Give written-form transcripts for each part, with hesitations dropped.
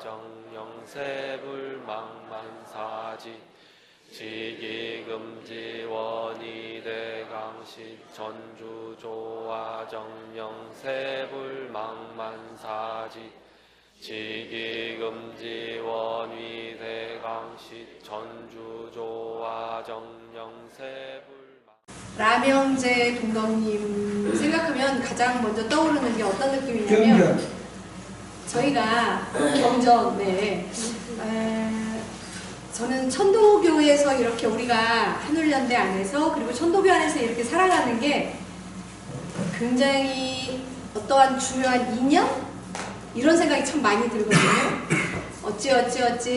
정영세불망만사지 지기금지원이대강시 전주조화 정영세불망만사지 지기금지원이대강시 전주조화 정영세불. 라명제 동덕님 생각하면 가장 먼저 떠오르는 게 어떤 느낌이냐면 저희가 경전, 네. 저는 천도교에서 이렇게 우리가 한울연대 안에서 그리고 천도교 안에서 이렇게 살아가는 게 굉장히 어떠한 중요한 인연? 이런 생각이 참 많이 들거든요. 어찌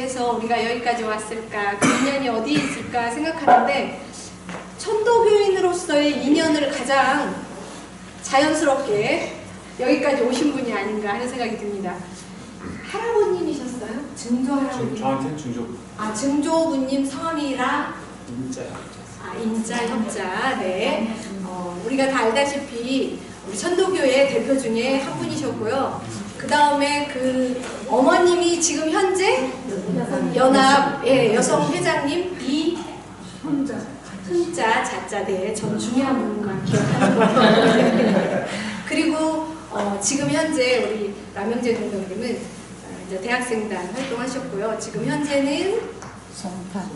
해서 우리가 여기까지 왔을까? 그 인연이 어디에 있을까 생각하는데 천도교인으로서의 인연을 가장 자연스럽게 여기까지 오신 분이 아닌가 하는 생각이 듭니다. 할아버님이셨어요? 증조 할아버님? 저한테는 증조. 아, 증조부님 성함이라? 인자요. 아, 인자협자. 네. 우리가 다 알다시피 우리 천도교의 대표 중에 한 분이셨고요. 그 다음에 그 어머님이 지금 현재 연합 여성 회장님 흔자 자자 네, 전 중요한 부분만 기억하는 거예요. 그리고 지금 현재 우리 라명제 동덕님은 이제 대학생단 활동하셨고요. 지금 현재는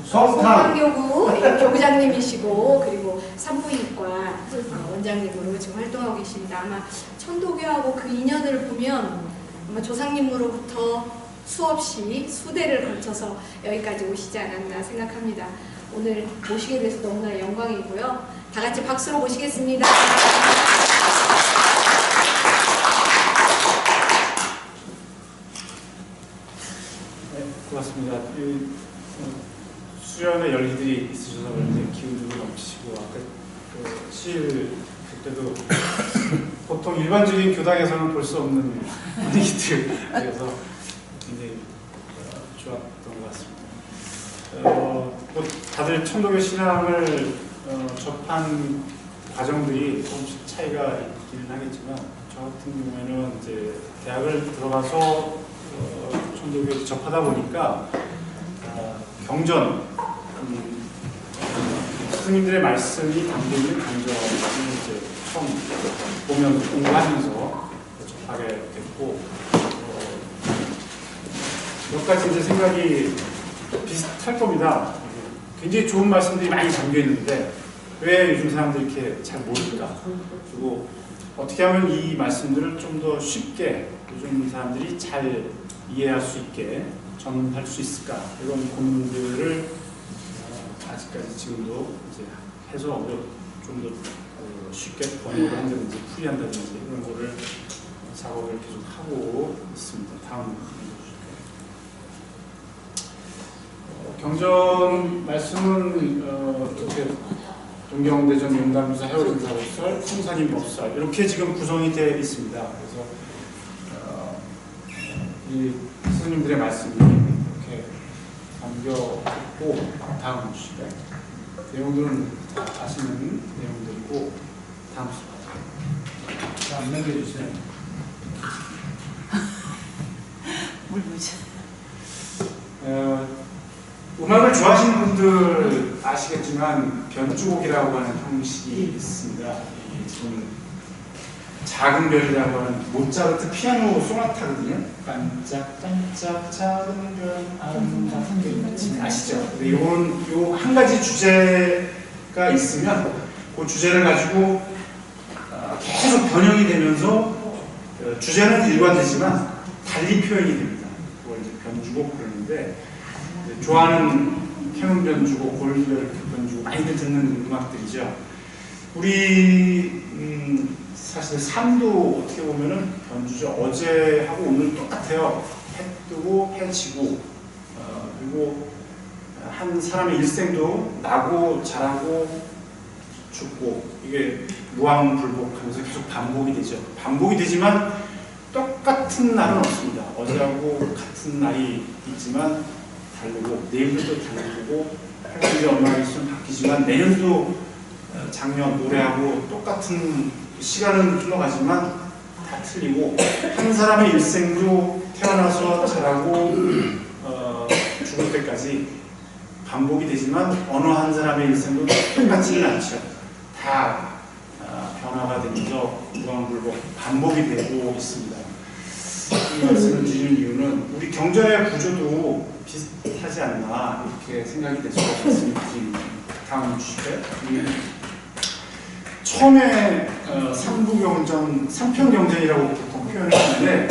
성탄교구 교구장님이시고 그리고 산부인과 원장님으로 지금 활동하고 계십니다. 아마 천도교하고 그 인연을 보면 아마 조상님으로부터 수없이 수대를 거쳐서 여기까지 오시지 않았나 생각합니다. 오늘 모시게 돼서 너무나 영광이고요. 다 같이 박수로 모시겠습니다. 네, 고맙습니다. 수련의 열기들이 있으셔서 그런지 기운도 넘치시고 아까 그 시일 그때도 보통 일반적인 교당에서는 볼 수 없는 분위기들이어서 굉장히 좋았던 것 같습니다. 뭐 다들 천도교 신앙을 접한 과정들이 조금씩 차이가 있기는 하겠지만 저 같은 경우에는 이제 대학을 들어가서 천도교에 접하다 보니까 경전 스님들의 말씀이 담겨있는 경전을 이제 처음 보면서 공부하면서 접하게 됐고 몇 가지 이제 생각이 비슷할 겁니다. 굉장히 좋은 말씀들이 많이 담겨 있는데 왜 요즘 사람들이 이렇게 잘 모를까? 그리고 어떻게 하면 이 말씀들을 좀 더 쉽게 요즘 사람들이 잘 이해할 수 있게 전할 수 있을까? 이런 고민들을 아직까지 지금도 이제 해서 좀 더 쉽게 번역을 한다든지 풀이한다든지 이런 거를 작업을 계속 하고 있습니다. 다음 경전 말씀은 이렇게 동경대전 용담사 해오전사법설 성산인 법설 이렇게 지금 구성이 되어 있습니다. 그래서 이 스님들의 말씀이 이렇게 담겨 있고 다음 시간에 내용들은 다 아시는 내용들이고 다음 시간에 안 남겨주세요. 물 묻혀. 음악을 좋아하시는 분들 아시겠지만 변주곡이라고 하는 형식이 있습니다. 지금 작은 별이라고 하는 모차르트 피아노 소나타거든요. 반짝반짝 작은 별 아름다운 별 아시죠? 근데 요 한 가지 주제가 있으면 그 주제를 가지고 계속 변형이 되면서 주제는 일관되지만 달리 표현이 됩니다. 그걸 이제 변주곡 그러는데 좋아하는 태문 변주곡, 골별 변주곡 많이들 듣는 음악들이죠. 우리 사실 삶도 어떻게 보면은 변주죠. 어제하고 오늘 똑같아요. 해 뜨고 해 지고 그리고 한 사람의 일생도 나고 자라고 죽고 이게 무한불복하면서 계속 반복이 되죠. 반복이 되지만 똑같은 날은 없습니다. 어제하고 같은 날이 있지만 다르고 내일도 또 다르고 활동이 얼마나 있으면 바뀌지만 내년도 작년 올해하고 똑같은 시간은 흘러가지만 다 틀리고 한 사람의 일생도 태어나서 자라고 죽을 때까지 반복이 되지만 어느 한 사람의 일생도 똑같지는 않죠. 다 변화가 되면서 무한불복 반복이 되고 있습니다. 이 말씀을 드리는 이유는 우리 경전의 구조도 비슷하지 않나 이렇게 생각이 돼서 말씀을 드립니다. 다음 주실까요? 처음에 삼부경전, 삼편경전이라고 보통 표현을 하는데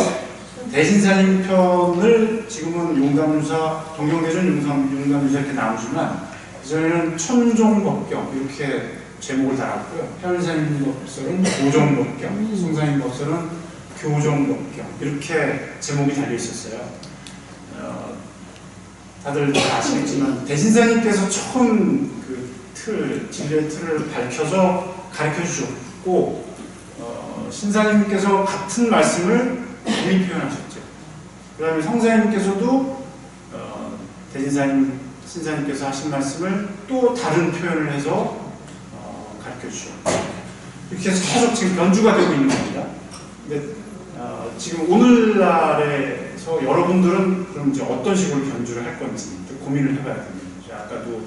대신사님 편을 지금은 용담유사, 동경대전 용담유사 이렇게 나오지만 그전에는 천종법경 이렇게 제목을 달았고요. 현사님 법설은 고종법경, 송사님 법설은 교종법경 이렇게 제목이 달려 있었어요. 다들 다 아시겠지만 대신사님께서 처음 그 진리의 틀을 밝혀서 가르쳐 주셨고 신사님께서 같은 말씀을 많이 표현하셨죠. 그 다음에 성사님께서도 대신사님, 신사님께서 하신 말씀을 또 다른 표현을 해서 가르쳐 주셨고 이렇게 해서 계속 지금 변주가 되고 있는 겁니다. 근데 지금 오늘날에서 여러분들은 그럼 이제 어떤 식으로 변주를 할 건지 고민을 해봐야 됩니다. 아까도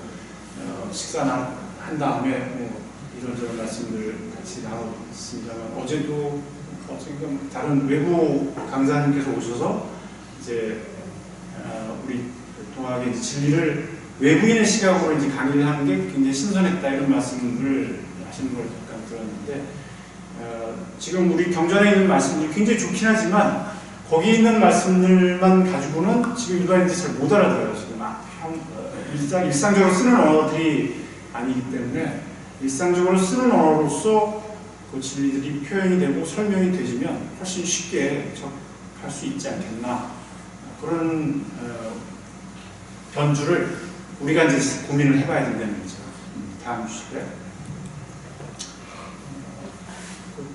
식사나 한 다음에 뭐 이런저런 말씀들 같이 나눴습니다만 어제도 다른 외부 강사님께서 오셔서 이제 우리 동학의 이제 진리를 외부인의 시각으로 이제 강의를 하는 게 굉장히 신선했다 이런 말씀을 하시는 걸 잠깐 들었는데 지금 우리 경전에 있는 말씀들이 굉장히 좋긴 하지만 거기 있는 말씀들만 가지고는 지금 일반인들이 잘 못 알아들어요. 지금 일상적으로 쓰는 언어들이 아니기 때문에 일상적으로 쓰는 언어로서 그 진리들이 표현이 되고 설명이 되시면 훨씬 쉽게 접할 수 있지 않겠나 그런 변주를 우리가 이제 고민을 해봐야 된다는 거죠. 다음 주실까요?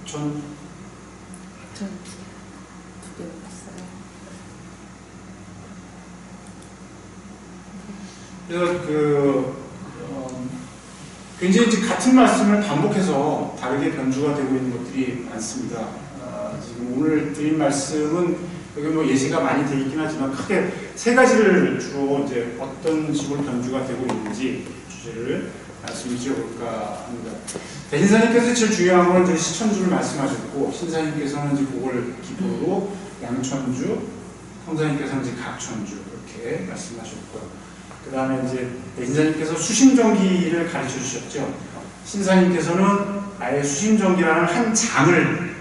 전 두 개 봤어요. 그래서 굉장히 이제 같은 말씀을 반복해서 다르게 변주가 되고 있는 것들이 많습니다. 지금 오늘 드린 말씀은 여기 뭐 예시가 많이 되어 있긴 하지만 크게 세 가지를 주로 이제 어떤 식으로 변주가 되고 있는지 주제를 말씀을 드려볼까 합니다. 대신사님께서 제일 중요한 건 이제 시천주를 말씀하셨고 신사님께서는 이제 그걸 기본으로 양천주, 성사님께서는 이제 각천주 이렇게 말씀하셨고요. 그 다음에 이제 대신사님께서 수심정기를 가르쳐 주셨죠. 신사님께서는 아예 수심정기라는 한 장을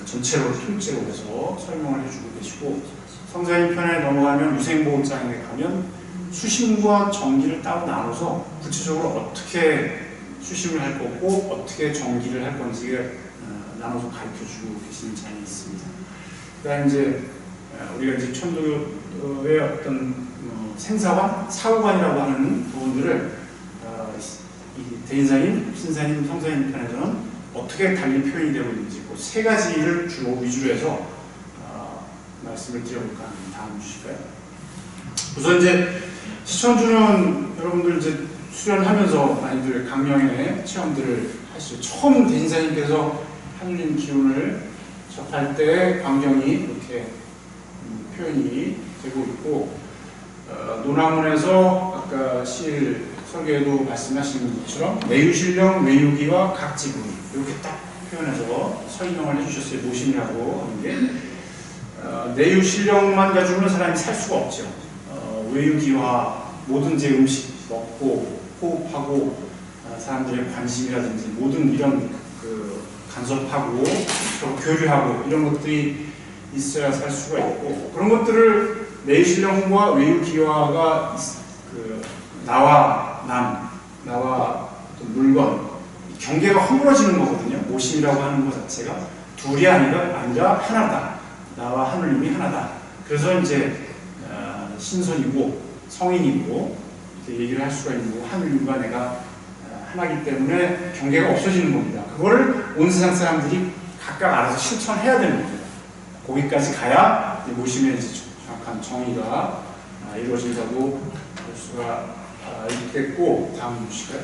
전체로 통째로 해서 설명을 해주고 계시고 성사님 편에 넘어가면 유생보호장에 가면 수심과 정기를 따로 나눠서 구체적으로 어떻게 수심을 할 거고 어떻게 정기를 할 건지를 나눠서 가르쳐주고 계시는 장이 있습니다. 그 다음에 이제 우리가 이제 천도교의 어떤 생사관, 사후관이라고 하는 부분들을 이 대인사님, 신사님, 성사님 편에서는 어떻게 달리 표현이 되고 있는지 그 세 가지를 주로 위주로 해서 말씀을 드려볼까 합니다. 다음 주실까요? 우선 이제 시천주는 여러분들 이제 수련하면서 많이들 강령의 체험들을 하시죠. 처음 대신사님께서 하늘님 기운을 접할 때 광경이 이렇게 표현이 되고 있고 노나문에서 아까 실 설계에도 말씀하신 것처럼 내유신령, 외유기와 각지분 이렇게 딱 표현해서 설명을 해주셨어요. 모심이라고 하는 게 내유신령만 가지고는 사람이 살 수가 없죠. 외유기와 모든 제 음식 먹고 호흡하고 사람들의 관심이라든지 모든 이런 그 간섭하고 교류하고 이런 것들이 있어야 살 수가 있고 그런 것들을 내유신령과 외유기와가 그 나와 남, 나와 물건 경계가 허물어지는 거거든요. 모심이라고 하는 것 자체가 둘이 아니라 하나다. 나와 하늘님이 하나다. 그래서 이제 신선이고 성인이고 이렇게 얘기를 할 수가 있는 거고 하늘님과 내가 하나이기 때문에 경계가 없어지는 겁니다. 그거를 온 세상 사람들이 각각 알아서 실천해야 되는 겁니다. 거기까지 가야 모심의 정확한 정의가 이루어진다고 볼 수가 있겠고 다음 주실까요?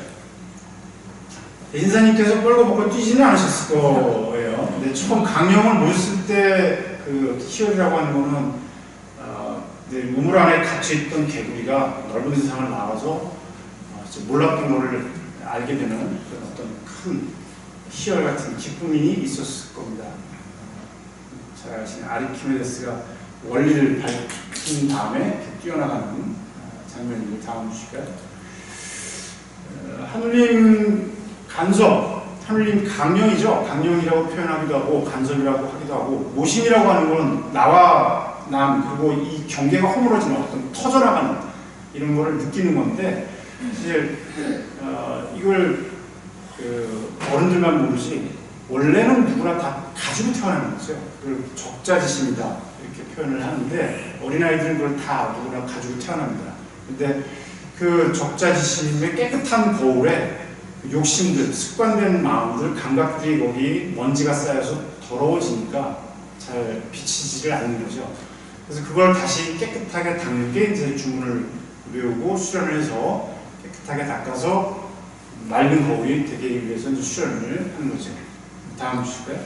대신사님께서 뻘거벗고 뛰지는 않으셨을 거예요. 근데 처음 강령을 모셨을 때 그 희열이라고 하는 거는 우물 안에 갇혀있던 개구리가 넓은 세상을 나와서 몰랐던 거를 알게 되는 그런 어떤 큰 희열 같은 기쁨이 있었을 겁니다. 잘 아시는 아르키메데스가 원리를 밝힌 다음에 뛰어나가는 장면을 다음 주실까요? 하느님 간섭, 하느님 강령이죠. 강령이라고 표현하기도 하고 간섭이라고 하기도 하고 모심이라고 하는 건 나와 남 그리고 이 경계가 허물어지는 어떤 터져나가는 이런 거를 느끼는 건데 사실 이걸 어른들만 모르지 원래는 누구나 다 가지고 태어나는 거죠. 그걸 적자지심이다 이렇게 표현을 하는데 어린아이들은 그걸 다 누구나 가지고 태어납니다. 근데 그 적자지심의 깨끗한 거울에 욕심들, 습관된 마음들, 감각들이 거기 먼지가 쌓여서 더러워지니까 잘 비치지를 않는 거죠. 그래서 그걸 다시 깨끗하게 닦는 게 이제 주문을 외우고 수련을 해서 깨끗하게 닦아서 맑은 거울이 되기 위해서 이제 수련을 하는 거죠. 다음 주실까요?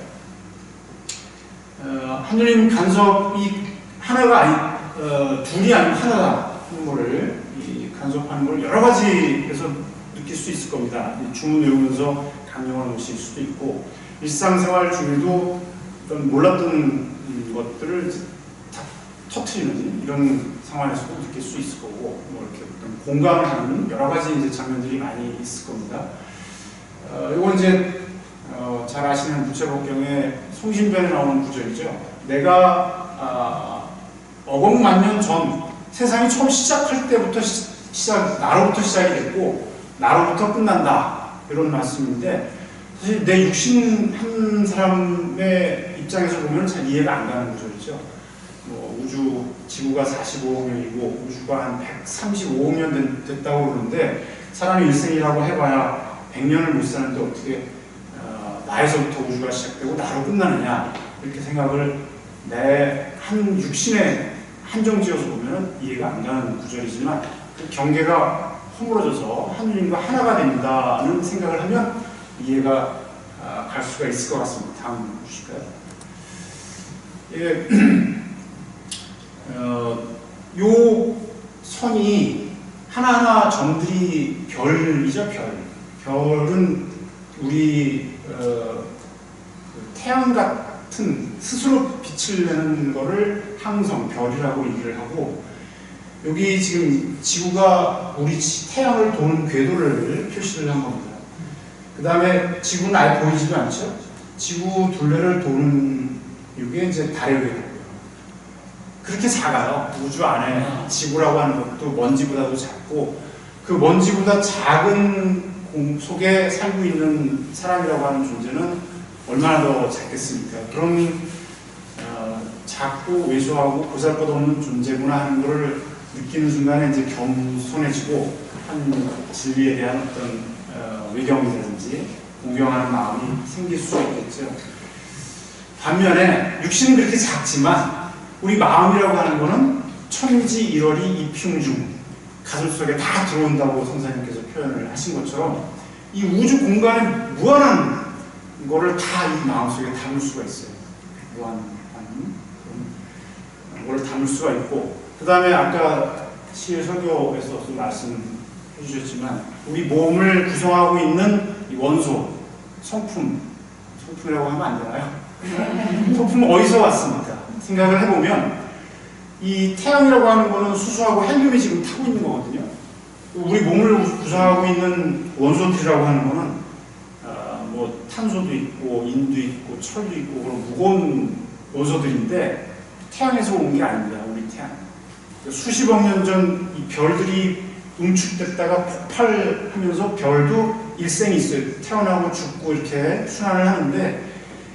하느님 간섭이 하나가 둘이 아니고 하나다 하는 거를 이 간섭하는 걸 여러 가지에서 느낄 수 있을 겁니다. 주문 외우면서 강령을 모실 수도 있고 일상생활 중에도 어떤 몰랐던 것들을 다 터트리는 이런 상황에서도 느낄 수 있을 거고 뭐 이렇게 어떤 공감을 하는 여러 가지 이제 장면들이 많이 있을 겁니다. 이건 이제 잘 아시는 부채복경의 송신변에 나오는 구절이죠. 내가 억억만년 전 세상이 처음 시작할 때부터 나로부터 시작이 됐고 나로부터 끝난다 이런 말씀인데 사실 내 육신 한 사람의 입장에서 보면 잘 이해가 안 가는 구절이죠. 뭐 우주 지구가 45억 년이고 우주가 한 135억 년 됐다고 그러는데 사람의 일생이라고 해봐야 100년을 못 사는데 어떻게 나에서부터 우주가 시작되고 나로 끝나느냐 이렇게 생각을 내 한 육신에 한정지어서 보면 이해가 안 가는 구절이지만 그 경계가 허물어져서 하느님과 하나가 된다는 생각을 하면 이해가 갈 수가 있을 것 같습니다. 다음 주실까요? 예, 요 선이 하나하나 점들이 별이죠, 별. 별은 우리 태양 같은 스스로 빛을 내는 거를 항성, 별이라고 얘기를 하고 여기 지금 지구가 우리 태양을 도는 궤도를 표시를 한 겁니다. 그 다음에 지구는 아예 보이지도 않죠? 지구 둘레를 도는 이게 이제 달의 궤도고요. 그렇게 작아요. 우주 안에 지구라고 하는 것도 먼지보다도 작고 그 먼지보다 작은 공 속에 살고 있는 사람이라고 하는 존재는 얼마나 더 작겠습니까? 그런 작고 왜소하고 보잘것없는 존재구나 하는 것을 느끼는 순간에 이제 겸손해지고 한 진리에 대한 어떤 외경이라든지 공경하는 마음이 생길 수 있겠죠. 반면에 육신은 그렇게 작지만 우리 마음이라고 하는 것은 천지 일월이 이평중 가슴속에 다 들어온다고 선생님께서 표현을 하신 것처럼 이 우주 공간에 무한한 거를 다 이 마음속에 담을 수가 있어요. 무한한 그런 거를 담을 수가 있고 그 다음에 아까 시일 설교에서 말씀해 주셨지만 우리 몸을 구성하고 있는 이 원소, 성품이라고 하면 안 되나요? 성품은 어디서 왔습니까? 생각을 해보면 이 태양이라고 하는 거는 수소하고 헬륨이 지금 타고 있는 거거든요. 우리 몸을 구성하고 있는 원소들이라고 하는 거는 뭐 탄소도 있고 인도 있고 철도 있고 그런 무거운 원소들인데 태양에서 온 게 아닙니다. 우리 태양. 수십억 년 전 이 별들이 응축됐다가 폭발하면서 별도 일생이 있어요. 태어나고 죽고 이렇게 순환을 하는데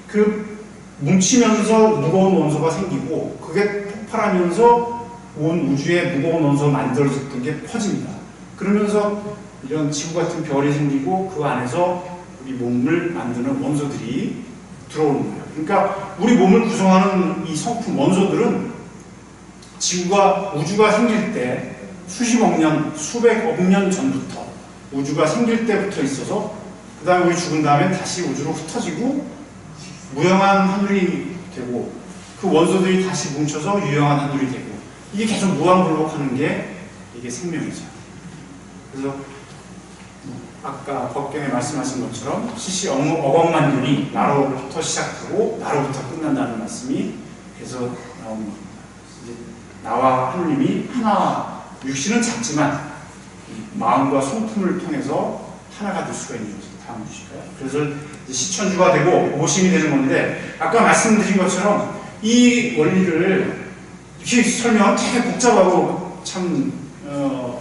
그 뭉치면서 무거운 원소가 생기고 그게 폭발하면서 온 우주에 무거운 원소가 만들어졌던 게 퍼집니다. 그러면서 이런 지구 같은 별이 생기고 그 안에서 우리 몸을 만드는 원소들이 들어오는 거예요. 그러니까 우리 몸을 구성하는 이 성품 원소들은 우주가 생길 때 수십억 년, 수백억 년 전부터 우주가 생길 때부터 있어서 그 다음에 우리 죽은 다음에 다시 우주로 흩어지고 무형한 하늘이 되고 그 원소들이 다시 뭉쳐서 유형한 하늘이 되고 이게 계속 무한반복하는 게 이게 생명이죠. 그래서 아까 법경에 말씀하신 것처럼 시시 어벙만윤이 나로부터 시작하고 나로부터 끝난다는 말씀이 그래서 나오는 겁니다. 이제 나와 하느님이 하나, 육신은 작지만 마음과 성품을 통해서 하나가 될 수가 있는 거죠. 다음 주실까요? 그래서 이제 시천주가 되고 모심이 되는 건데 아까 말씀드린 것처럼 이 원리를 이렇게 설명은 되게 복잡하고 참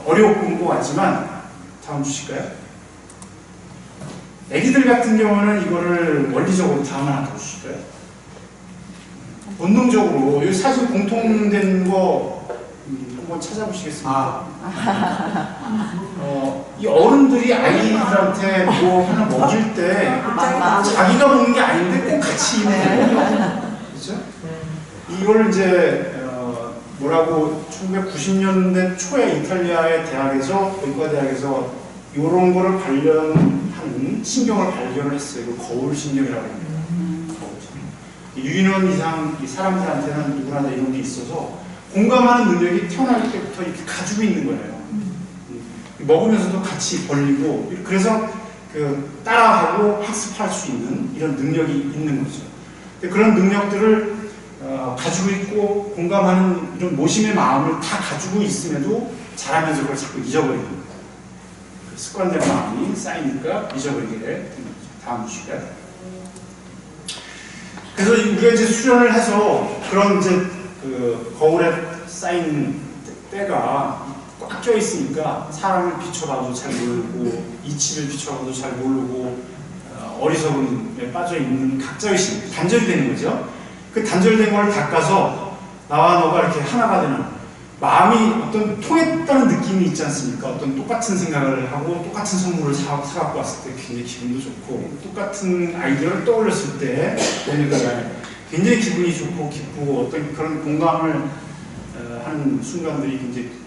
어려운 것 같지만 다음 주실까요? 애기들 같은 경우는 이거를 원리적으로 다음 하나 더 주실까요? 본능적으로 이 사실 공통된 거 한번 찾아보시겠습니다. 이 어른들이 아이들한테 뭐 하나 먹일 때 자기가 먹는 게 아닌데 꼭 같이 있는 거예요. 그렇죠? 이걸 이제 뭐라고 1990년대 초에 이탈리아의 대학에서 의과대학에서 이런 거를 발견하는 신경을 발견을 했어요. 이거 거울신경이라고 합니다. 유인원 이상 이 사람들한테는 누구나 다 이런 게 있어서 공감하는 능력이 태어날 때부터 이렇게 가지고 있는 거예요. 먹으면서도 같이 벌리고 그래서 그 따라하고 학습할 수 있는 이런 능력이 있는 거죠. 그런 능력들을 가지고 있고 공감하는 이런 모심의 마음을 다 가지고 있음에도 자라면서 그걸 자꾸 잊어버리는 거예요. 습관된 마음이 쌓이니까 잊어버리게 되는 거죠. 다음 주시까요? 그래서 우리가 이제 수련을 해서 그런 이제 그 거울에 쌓인 때가 꽉 껴 있으니까 사람을 비춰봐도 잘 모르고 이치를 비춰봐도 잘 모르고 어리석음에 빠져 있는 각자의식 단절이 되는 거죠. 그 단절된 걸 닦아서 나와 너가 이렇게 하나가 되는 마음이 어떤 통했다는 느낌이 있지 않습니까? 어떤 똑같은 생각을 하고 똑같은 선물을 사갖고 왔을 때 굉장히 기분도 좋고 똑같은 아이디어를 떠올렸을 때 굉장히 기분이 좋고 기쁘고 어떤 그런 공감을 하는 순간들이 굉장히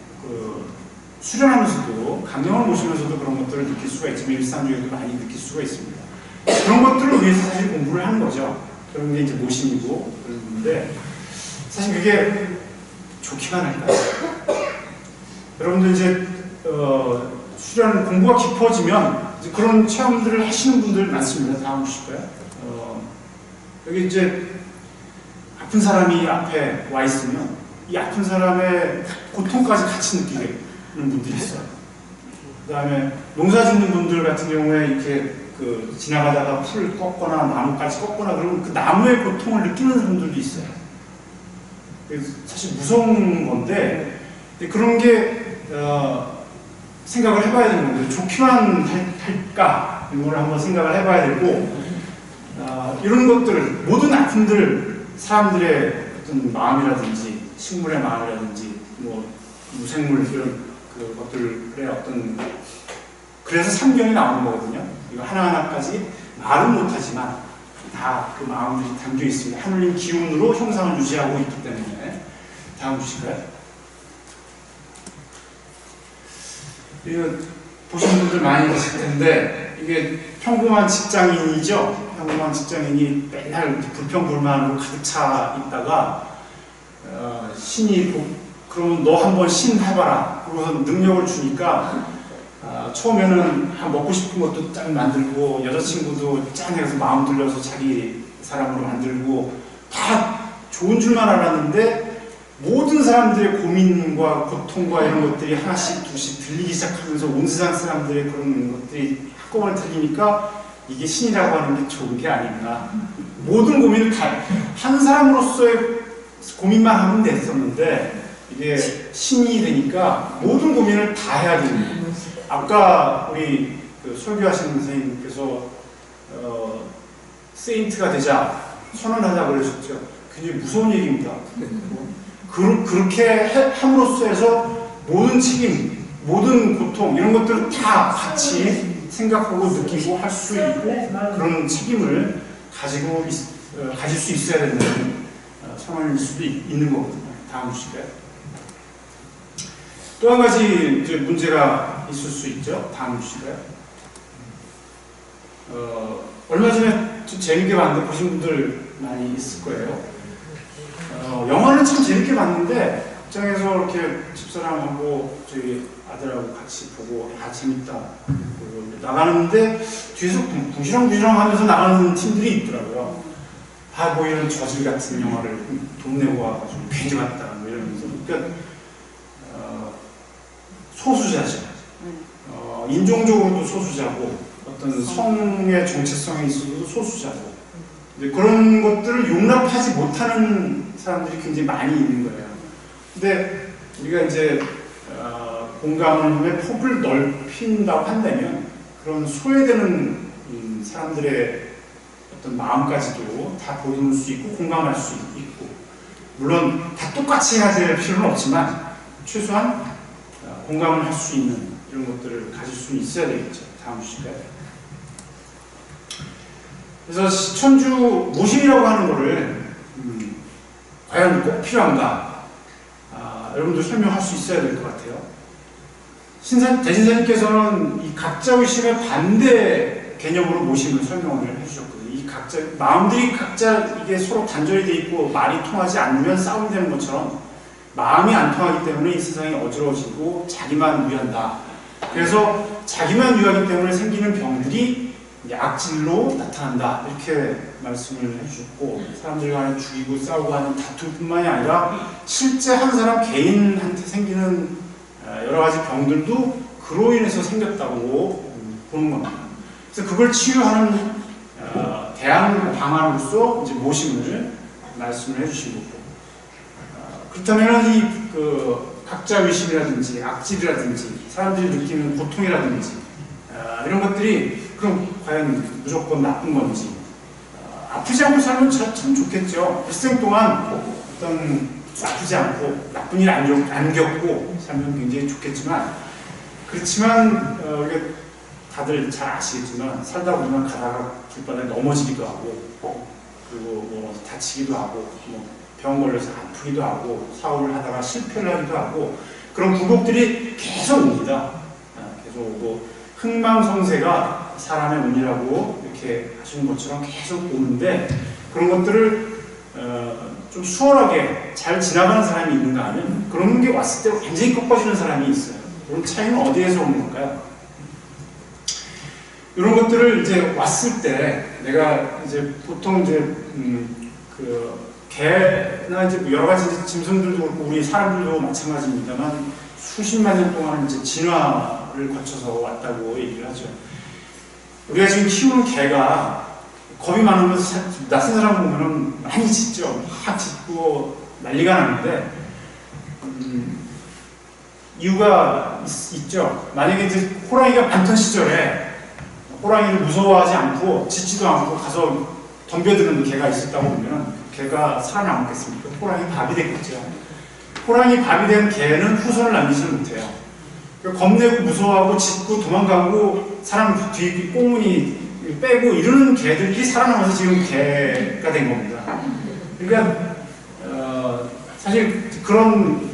수련하면서도 강령을 모시면서도 그런 것들을 느낄 수가 있지만 일상적으로도 많이 느낄 수가 있습니다. 그런 것들을 위해서 사실 공부를 하는 거죠. 그런 게 이제 모심이고 그런 건데 사실 그게 좋기만 할까요? 여러분들 이제 수련 공부가 깊어지면 이제 그런 체험들을 하시는 분들 많습니다. 다음 주실까요? 여기 이제 아픈 사람이 앞에 와 있으면 이 아픈 사람의 고통까지 같이 느끼게 하는 분들이 있어요. 그 다음에 농사 짓는 분들 같은 경우에 이렇게 지나가다가 풀 꺾거나 나무까지 꺾거나 그러면 그 나무의 고통을 느끼는 사람들도 있어요. 사실 무서운 건데 그런 게 생각을 해봐야 되는 건데 좋기만 할까 이런 걸 한번 생각을 해봐야 되고 이런 것들 모든 아픔들 사람들의 어떤 마음이라든지 식물의 마음이라든지 뭐 무생물 이런 그 것들의 어떤 그래서 삼경이 나오는 거거든요. 이거 하나하나까지 말은 못하지만 다 그 마음들이 담겨 있습니다. 하느님 기운으로 형상을 유지하고 있기 때문에 다음 주실까요? 이거 보신 분들 많이 계실 텐데 이게 평범한 직장인이죠. 평범한 직장인이 맨날 불평불만으로 가득 차 있다가 신이 그러면 너 한번 신 해봐라. 그러고서 능력을 주니까 처음에는 먹고 싶은 것도 짠 만들고 여자친구도 짠 해서 마음 들려서 자기 사람으로 만들고 다 좋은 줄만 알았는데 모든 사람들의 고민과 고통과 이런 것들이 하나씩 둘씩 들리기 시작하면서 온 세상 사람들의 그런 것들이 한꺼번에 들리니까 이게 신이라고 하는 게 좋은 게 아닌가. 모든 고민을 다 한 사람으로서의 고민만 하면 됐었는데 이게 신이 되니까 모든 고민을 다 해야 되는 거예요. 아까 우리 설교하신 선생님께서 세인트가 되자 선언하자 그러셨죠. 굉장히 무서운 얘기입니다. 그렇게 함으로써 해서 모든 책임, 모든 고통 이런 것들을 다 같이 생각하고 느끼고 할 수 있고 그런 책임을 가질 수 있어야 된다는 선언일 수도 있는 거거든요. 다음 주실까요? 또 한 가지 문제가 있을 수 있죠. 다음 주실까요? 얼마 전에 좀 재밌게 봤는데 보신 분들 많이 있을 거예요. 영화는 참 재밌게 봤는데 극장에서 이렇게 집사람하고 저희 아들하고 같이 보고 재밌다 그리고 나가는데 뒤에서 부시렁부시렁 하면서 나가는 팀들이 있더라고요. 뭐 이런 저질 같은 영화를 돈 내고 와가지고 괜히 봤다 뭐 이러면서. 그러니까 소수자죠. 인종적으로도 소수자고 어떤 성의 정체성에 있어서도 소수자고 그런 것들을 용납하지 못하는 사람들이 굉장히 많이 있는 거예요. 근데 우리가 이제 공감의 폭을 넓힌다고 한다면 그런 소외되는 사람들의 어떤 마음까지도 다 보여줄 수 있고 공감할 수 있고 물론 다 똑같이 해야 될 필요는 없지만 최소한 공감을 할 수 있는 이런 것들을 가질 수는 있어야 되겠죠. 다음 시간에. 그래서 천주 모심이라고 하는 거를 과연 꼭 필요한가? 여러분도 설명할 수 있어야 될 것 같아요. 대신사님께서는 이 각자의식의 반대 개념으로 모심을 설명을 해주셨거든요. 이 각자 마음들이 각자 이게 서로 단절이 돼 있고 말이 통하지 않으면 싸움이 되는 것처럼 마음이 안 통하기 때문에 이 세상이 어지러워지고 자기만 위한다. 그래서 자기만 위하기 때문에 생기는 병들이 악질로 나타난다. 이렇게 말씀을 해주셨고 사람들 간에 죽이고 싸우고 하는 다툼뿐만이 아니라 실제 한 사람 개인한테 생기는 여러 가지 병들도 그로 인해서 생겼다고 보는 겁니다. 그래서 그걸 치유하는 대안 방안으로서 이제 모심을 말씀을 해주신 거고 그렇다면 이 각자 의심이라든지 악질이라든지 사람들이 느끼는 고통이라든지 이런 것들이 그럼 과연 무조건 나쁜 건지 아프지 않고 살면 참 좋겠죠. 일생 동안 어떤 아프지 않고 나쁜 일 안 겪고 살면 굉장히 좋겠지만 그렇지만 우리가 다들 잘 아시겠지만 살다 보면 가다가 길바닥에 넘어지기도 하고 그리고 뭐 다치기도 하고 뭐 병 걸려서 아프기도 하고 사업을 하다가 실패를 하기도 하고 그런 굴곡들이 계속 옵니다. 계속 오고 흥망성쇠가 사람의 운이라고 이렇게 하시는 것처럼 계속 오는데 그런 것들을 좀 수월하게 잘 지나가는 사람이 있는가 하면 그런 게 왔을 때 완전히 꺾어지는 사람이 있어요. 그런 차이는 어디에서 오는 걸까요? 이런 것들을 이제 왔을 때 내가 이제 보통 이제 개나 이제 여러 가지 짐승들도 그렇고 우리 사람들도 마찬가지입니다만 수십만 년 동안 이제 진화를 거쳐서 왔다고 얘기를 하죠. 우리가 지금 키우는 개가 겁이 많으면 낯선 사람 보면은 많이 짖죠. 막 짖고 난리가 나는데 이유가 있죠. 만약에 이제 호랑이가 많던 시절에 호랑이를 무서워하지 않고 짖지도 않고 가서 덤벼드는 개가 있었다고 보면 개가 살아남겠습니까? 호랑이 밥이 됐겠죠. 호랑이 밥이 된 개는 후손을 남기지 못해요. 겁내고 무서워하고 짖고 도망가고 사람 뒤 꽁무니 빼고 이러는 개들이 살아남아서 지금 개가 된 겁니다. 그러니까 사실 그런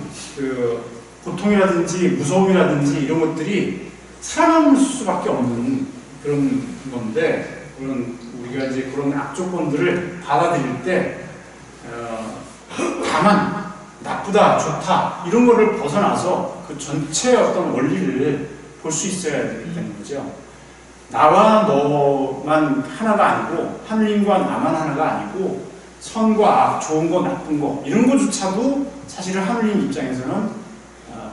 고통이라든지 무서움이라든지 이런 것들이 살아남을 수밖에 없는 그런 건데 우리가 이제 그런 악조건들을 받아들일 때 다만 나쁘다, 좋다 이런 거를 벗어나서 그 전체의 어떤 원리를 볼 수 있어야 되는 거죠. 나와 너만 하나가 아니고 하느님과 나만 하나가 아니고 선과 악, 좋은 거, 나쁜 거 이런 거조차도 사실은 하느님 입장에서는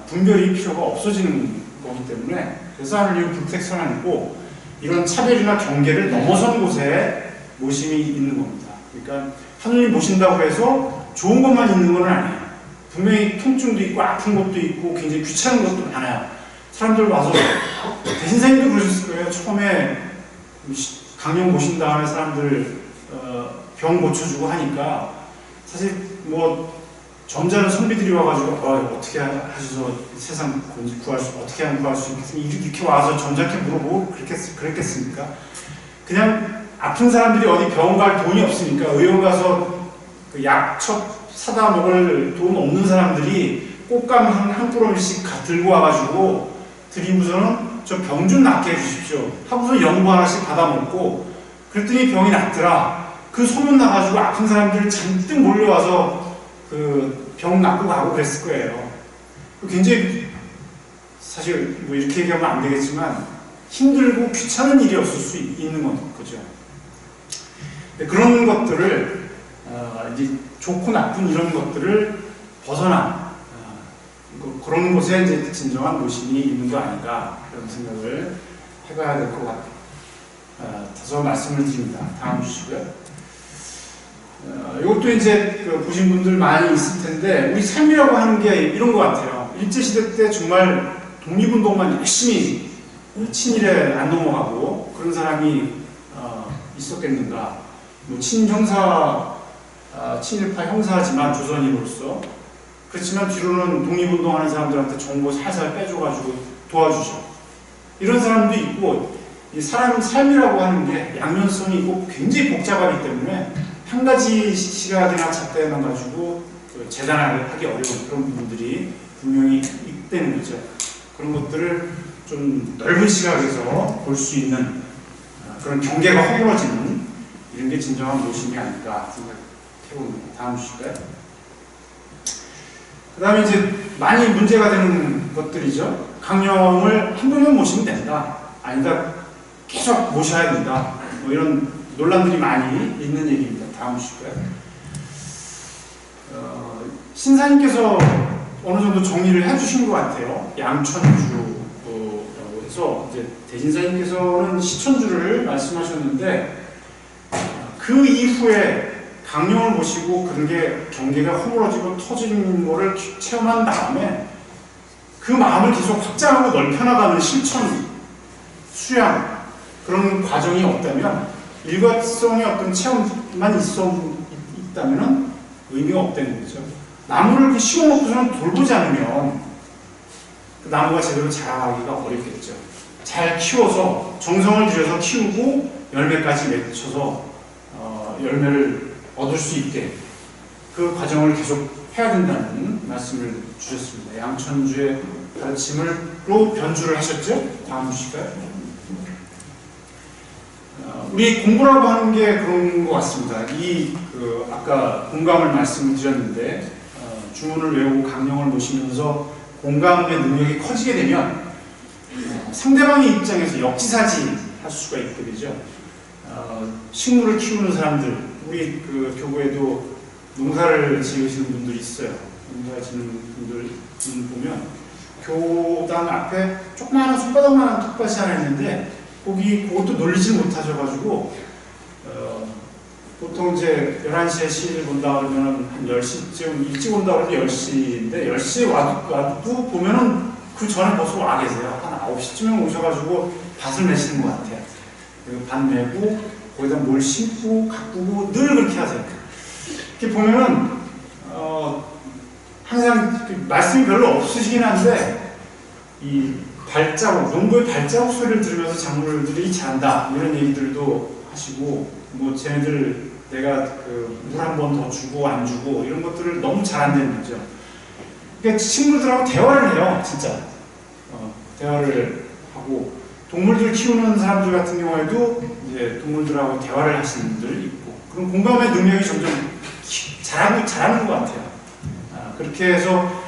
분별이 필요가 없어지는 거기 때문에 그래서 하느님은 불택선언이고 이런 차별이나 경계를 넘어선 곳에 모심이 있는 겁니다. 그러니까 하느님 모신다고 해서 좋은 것만 있는 건 아니에요. 분명히 통증도 있고 아픈 것도 있고 굉장히 귀찮은 것도 많아요. 사람들 와서 대신사님도 그러셨을 거예요. 처음에 강령 모신 다음에 사람들 병 고쳐주고 하니까 사실 뭐 점잖은 선비들이 와가지고 어떻게 하셔서 세상 어떻게 하면 구할 수 있겠습니까? 이렇게 와서 점잖게 물어보고 그랬겠습니까? 그냥 아픈 사람들이 어디 병원 갈 돈이 없으니까 의원 가서 그 약첩 사다 먹을 돈 없는 사람들이 꽃감 한 뿌러미씩 들고 와가지고 드리고서는 저 병 좀 낫게 해주십시오 하고서 연고 하나씩 받아먹고 그랬더니 병이 낫더라. 그 소문 나가지고 아픈 사람들 잔뜩 몰려와서 그 병 낫고 가고 그랬을 거예요. 굉장히 사실 뭐 이렇게 얘기하면 안 되겠지만 힘들고 귀찮은 일이었을 수 있는 거죠. 그런 것들을 이제 좋고 나쁜 이런 것들을 벗어난 그런 곳에 이제 진정한 모심이 있는 거 아닌가 그런 생각을 해봐야 될 것 같아서 말씀을 드립니다. 다음 주시고요. 이것도 이제 보신 분들 많이 있을 텐데 우리 삶이라고 하는 게 이런 것 같아요. 일제시대 때 정말 독립운동만 열심히 친일에 안 넘어가고 그런 사람이 있었겠는가. 뭐 친형사, 친일파 형사지만 조선인으로서 그렇지만 뒤로는 독립운동하는 사람들한테 정보 살살 빼줘가지고 도와주죠. 이런 사람도 있고 이 사람 삶이라고 하는 게 양면성이 있고 굉장히 복잡하기 때문에 한 가지 시각이나 잣대만 가지고 재단하기 어려운 그런 부분들이 분명히 있다는 거죠. 그런 것들을 좀 넓은 시각에서 볼 수 있는 그런 경계가 허물어지는 이런 게 진정한 모심이 아닐까 생각해봅니다. 다음 주실까요? 그 다음에 이제 많이 문제가 되는 것들이죠. 강령을 한 번만 모시면 된다. 아니다. 계속 모셔야 된다. 뭐 이런 논란들이 많이 있는 얘기입니다. 다음 주실까요? 신사님께서 어느 정도 정리를 해주신 것 같아요. 양천주라고 해서 이제 대진사님께서는 시천주를 말씀하셨는데 그 이후에 강령을 모시고 그런 게 경계가 허물어지고 터진 거를 체험한 다음에 그 마음을 계속 확장하고 넓혀나가는 실천, 수양 그런 과정이 없다면 일관성의 어떤 체험만 있다면 의미가 없다는 거죠. 나무를 이렇게 심어놓고서는 돌보지 않으면 그 나무가 제대로 자라기가 어렵겠죠. 잘 키워서 정성을 들여서 키우고 열매까지 맺혀서 열매를 얻을 수 있게 그 과정을 계속 해야 된다는 말씀을 주셨습니다. 양천주의 가르침으로 변주를 하셨죠? 다음 주실까요? 우리 공부라고 하는 게 그런 것 같습니다. 아까 공감을 말씀드렸는데 주문을 외우고 강령을 모시면서 공감의 능력이 커지게 되면 상대방의 입장에서 역지사지 할 수가 있게 되죠. 식물을 키우는 사람들, 우리 그 교구에도 농사를 지으시는 분들이 있어요. 농사 지는 분들 보면 교당 앞에 조그마한 손바닥만한 텃밭이 하나 있는데 그것도 놀리지 못하셔가지고 보통 이제 11시에 시를 본다 그러면 한 10시쯤 일찍 온다 그러면 10시인데 10시에 와도 보면은 그 전에 벌써 와 계세요. 한 9시쯤에 오셔가지고 밭을 메시는 것 같아요. 밭 메고 거기다 뭘 심고 가꾸고 늘 그렇게 하세요. 이렇게 보면은 항상 말씀이 별로 없으시긴 한데 이 발자국, 농부의 발자국 소리를 들으면서 작물들이 자란다 이런 얘기들도 하시고 뭐 쟤네들 내가 물 한 번 더 주고 안 주고 이런 것들을 너무 잘한다는 거죠. 그러니까 식물들하고 대화를 해요, 진짜. 대화를 하고 동물들 키우는 사람들 같은 경우에도 이제 동물들하고 대화를 하시는 분들 있고 그럼 공감의 능력이 점점 잘하는 것 같아요. 그렇게 해서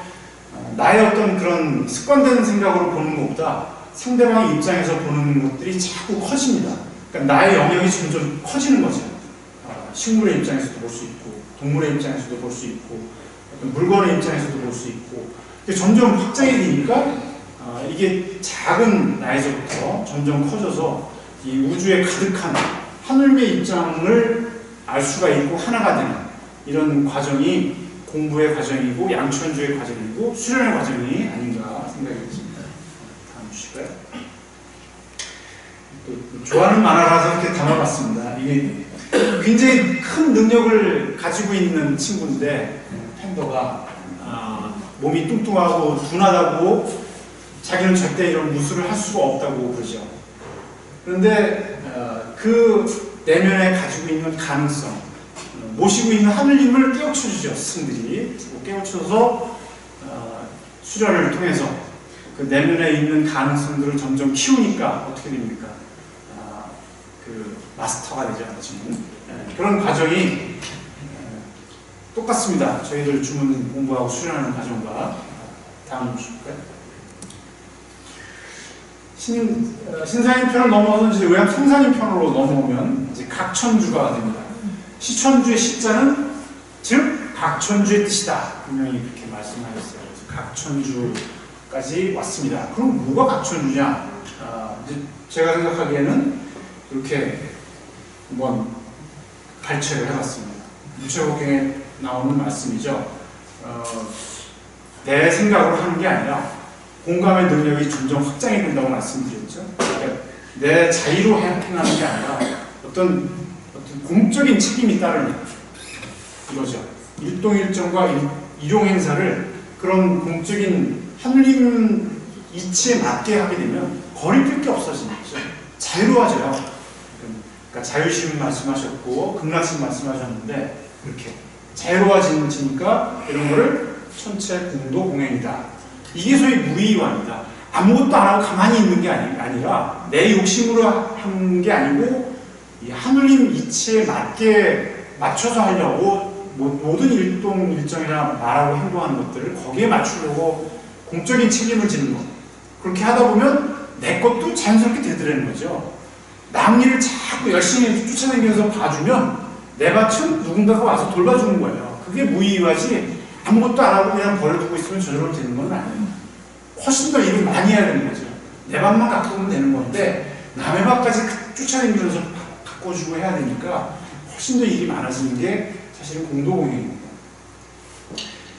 나의 어떤 그런 습관된 생각으로 보는 것보다 상대방의 입장에서 보는 것들이 자꾸 커집니다. 그러니까 나의 영역이 점점 커지는 거죠. 식물의 입장에서도 볼 수 있고 동물의 입장에서도 볼 수 있고 물건의 입장에서도 볼 수 있고 점점 확장이 되니까 이게 작은 나에서부터 점점 커져서 이 우주에 가득한 하늘의 입장을 알 수가 있고 하나가 되는 이런 과정이 공부의 과정이고 양천주의 과정이고 수련의 과정이 아닌가 생각이 듭니다. 다음 주실까요? 좋아하는 만화라서 이렇게 담아봤습니다. 이게 굉장히 큰 능력을 가지고 있는 친구인데 팬더가 몸이 뚱뚱하고 둔하다고 자기는 절대 이런 무술을 할 수가 없다고 그러죠. 그런데 그 내면에 가지고 있는 가능성, 모시고 있는 하늘님을 깨우쳐주죠. 스승들이 깨우쳐서 수련을 통해서 그 내면에 있는 가능성들을 점점 키우니까 어떻게 됩니까? 그 마스터가 되죠. 나중에는. 그런 과정이 똑같습니다. 저희들 주문 공부하고 수련하는 과정과. 다음 주실까요? 신사임편을 넘어서 이제 의학 성사임편으로 넘어오면 이제 각천주가 됩니다. 시천주의 시자는 즉 각천주의 뜻이다. 분명히 그렇게 말씀하셨어요. 그래서 각천주까지 왔습니다. 그럼 뭐가 각천주냐? 이제 제가 생각하기에는 이렇게 한번 발췌를 해봤습니다. 유체복경에 나오는 말씀이죠. 내 생각으로 하는 게 아니라 공감의 능력이 점점 확장이 된다고 말씀드렸죠. 그러니까 내 자의로 행하는 게 아니라 어떤 공적인 책임이 따르는 이거죠. 일동일정과 일용행사를 그런 공적인 하느님 이치에 맞게 하게 되면 거리낄 게 없어지는 거죠. 자유로워져요. 그러니까 자유심 말씀하셨고 극락심 말씀하셨는데 이렇게 자유로워지니까 이런 거를 천체 공도 공행이다. 이게 소위 무의완이다. 아무것도 안 하고 가만히 있는 게 아니라 내 욕심으로 하는 게 아니고 이 하느님 이치에 맞춰서 하려고 모든 일동 일정이나 말하고 행동하는 것들을 거기에 맞추려고 공적인 책임을 지는 것. 그렇게 하다 보면 내 것도 자연스럽게 되더라는 거죠. 남 일을 자꾸 열심히 쫓아다니면서 봐주면 내 밭은 누군가가 와서 돌봐주는 거예요. 그게 무의와지 아무것도 안 하고 그냥 버려두고 있으면 저절로 되는 건 아니에요. 훨씬 더 일을 많이 해야 되는 거죠. 내 밭만 가꾸면 되는 건데 남의 밭까지 쫓아다니면서 가꿔주고 해야 되니까 훨씬 더 일이 많아지는 게 사실은 공도공행입니다.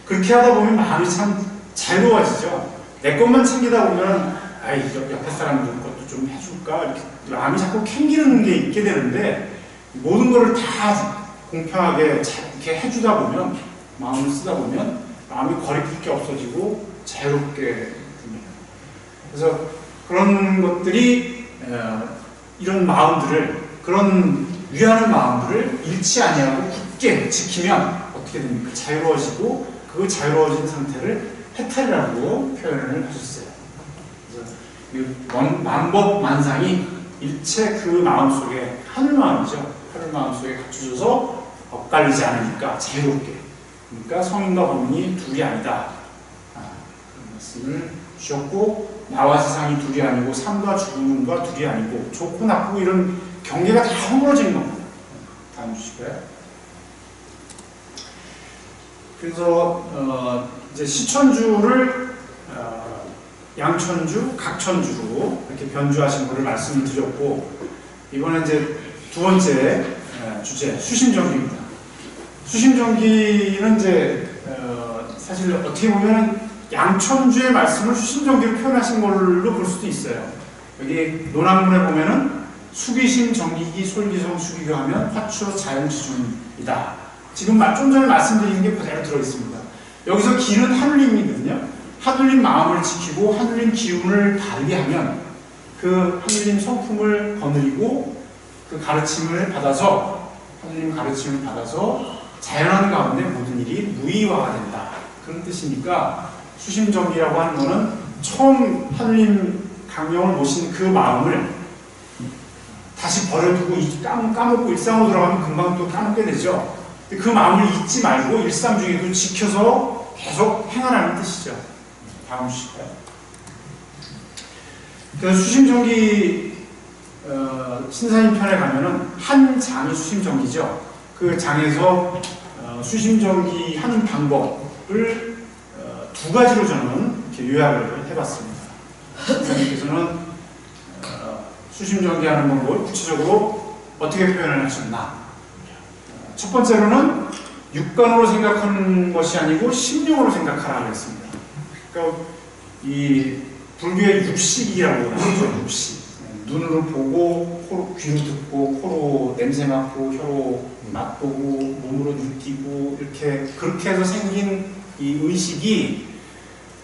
그렇게 하다 보면 마음이 참 자유로워지죠. 내 것만 챙기다 보면 아이 옆에 사람들 것도 좀 해줄까 이렇게 마음이 자꾸 캥기는 게 있게 되는데 모든 거를 다 공평하게 이렇게 해주다 보면 마음을 쓰다 보면 마음이 거리낄 게 없어지고 자유롭게 됩니다. 그래서 그런 것들이 이런 마음들을 그런 위하는 마음들을 잃지 아니하고 굳게 지키면 어떻게 됩니까? 자유로워지고 그 자유로워진 상태를 해탈이라고 표현을 하셨어요. 그래서 만법만상이 일체 그 마음속에 하늘 마음이죠. 하늘 마음속에 갖춰져서 엇갈리지 않으니까 자유롭게. 그러니까 성인과 범인이 둘이 아니다. 그런 말씀을 주셨고 나와 세상이 둘이 아니고 삶과 죽음과 둘이 아니고 좋고 나쁘고 이런 경계가 다 허물어지는 겁니다. 다음 주실까요? 그래서 이제 시천주를 양천주, 각천주로 이렇게 변주하신 것을 말씀을 드렸고 이번에 이제 두 번째 주제 수심정기입니다. 수심정기는 이제 사실 어떻게 보면 양천주의 말씀을 수심정기로 표현하신 걸로 볼 수도 있어요. 여기 논학문에 보면은 수기심, 정기기, 솔기성, 수기교 하면 화추, 자연지중이다. 지금 좀 전에 말씀드린 게 그대로 들어있습니다. 여기서 기는 하늘님이거든요. 하늘님 마음을 지키고 하늘님 기운을 바르게 하면 그 하늘님 성품을 거느리고 그 가르침을 받아서 하늘님 가르침을 받아서 자연한 가운데 모든 일이 무의화가 된다. 그런 뜻이니까 수심정기라고 하는 거는 처음 하늘님 강령을 모신 그 마음을 다시 버려두고 까먹고 일상으로 들어가면 금방 또 까먹게 되죠. 그 마음을 잊지 말고 일상 중에도 지켜서 계속 행하라는 뜻이죠. 다음 주실까요? 그래서 수심정기 신사임 편에 가면은 한 장이 수심정기죠. 그 장에서 수심정기 하는 방법을 두 가지로 저는 이렇게 요약을 해봤습니다. 선생님께서는 수심정기하는 방법을 구체적으로 어떻게 표현을 하셨나? 첫 번째로는 육관으로 생각하는 것이 아니고 심령으로 생각하라고 했습니다. 그러니까 이 불교의 육식이라고 하죠. 육식. 눈으로 보고, 코로, 귀로 듣고, 코로 냄새 맡고, 혀로 맛보고, 몸으로 느끼고 이렇게 그렇게 해서 생긴 이 의식이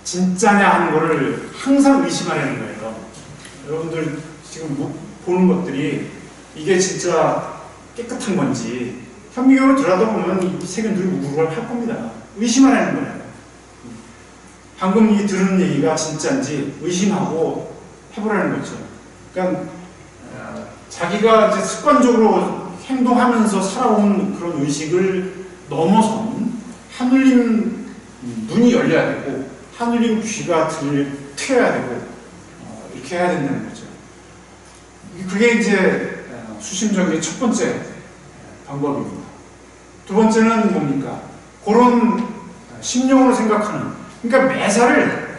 진짜냐 하는 거를 항상 의심하려는 거예요. 여러분들 지금 보는 것들이 이게 진짜 깨끗한 건지 현미경으로 들여다보면 이 색은 늘 우글우글 할 겁니다. 의심하려는 거예요. 방금 이 들은 얘기가 진짜인지 의심하고 해보라는 거죠. 그러니까 자기가 이제 습관적으로 행동하면서 살아온 그런 의식을 넘어선 하늘님 눈이 열려야 되고 하늘님 귀가 트여야 되고 이렇게 해야 된다는 거죠. 그게 이제 수심정리의 첫 번째 방법입니다. 두 번째는 뭡니까? 그런 심령으로 생각하는, 그러니까 매사를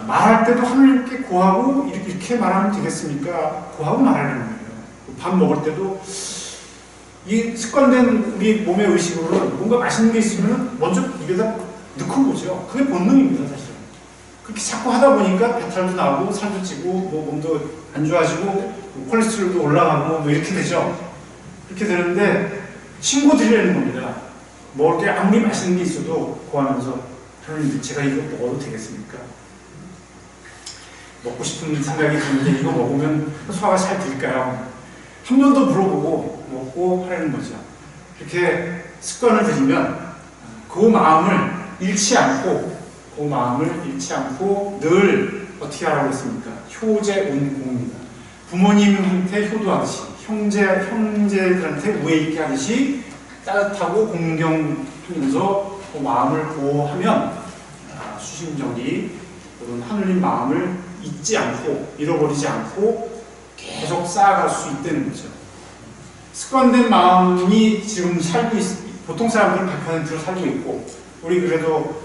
말할 때도 하늘님께 고하고 이렇게 말하면 되겠습니까? 고하고 말하는 거예요. 밥 먹을 때도 이 습관된 우리 몸의 의식으로는 뭔가 맛있는 게 있으면 먼저 입에다 넣고 보죠. 그게 본능입니다, 사실은. 그렇게 자꾸 하다 보니까 배탈도 나고 살도 찌고 뭐 몸도 안 좋아지고 콜레스테롤도 올라가고 뭐 이렇게 되죠. 그렇게 되는데 신고 드리려는 겁니다. 먹을 게 아무리 맛있는 게 있어도 고하면서 하나님 제가 이거 먹어도 되겠습니까? 먹고 싶은 생각이 드는데 이거 먹으면 소화가 잘 될까요? 한 번 더 물어보고 먹고 하려는 거죠. 이렇게 습관을 들이면 그 마음을 잃지 않고 늘 어떻게 하라고 했습니까? 효제운공입니다. 부모님한테 효도하듯이 형제들한테 우애 있게 하듯이 따뜻하고 공경하면서 그 마음을 보호하면 수심정리 그런 하늘님 마음을 잊지 않고 잃어버리지 않고 계속 쌓아갈 수 있다는 거죠. 습관된 마음이 지금 보통 사람들은 100%로 살고 있고 우리 그래도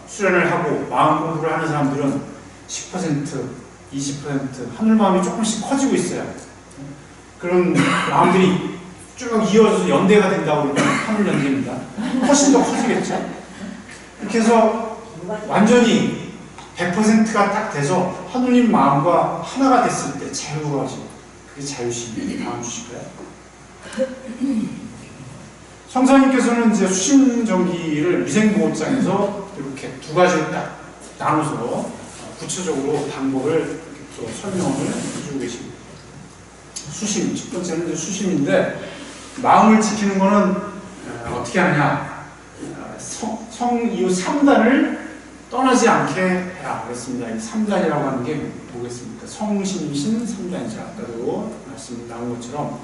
수련을 하고 마음 공부를 하는 사람들은 10%, 20% 하늘 마음이 조금씩 커지고 있어요. 그런 마음들이 쭉 이어져서 연대가 된다고 그러면 하늘 연대입니다. 훨씬 더 커지겠죠. 이렇게 해서 완전히 100%가 딱 돼서 하느님 마음과 하나가 됐을 때 자유로워지고 그게 자유심입니다. 다음 주실까요? 성사님께서는 이제 수심정기를 위생보호장에서 이렇게 두 가지로 딱 나눠서 구체적으로 방법을 또 설명을 해주고 계십니다. 수심, 첫 번째는 이제 수심인데 마음을 지키는 거는 어떻게 하느냐? 이후 3단을 떠나지 않게 해야 하겠습니다. 이 3단이라고 하는 게 뭐겠습니까? 성심신 3단이죠. 아까도 말씀 나온 것처럼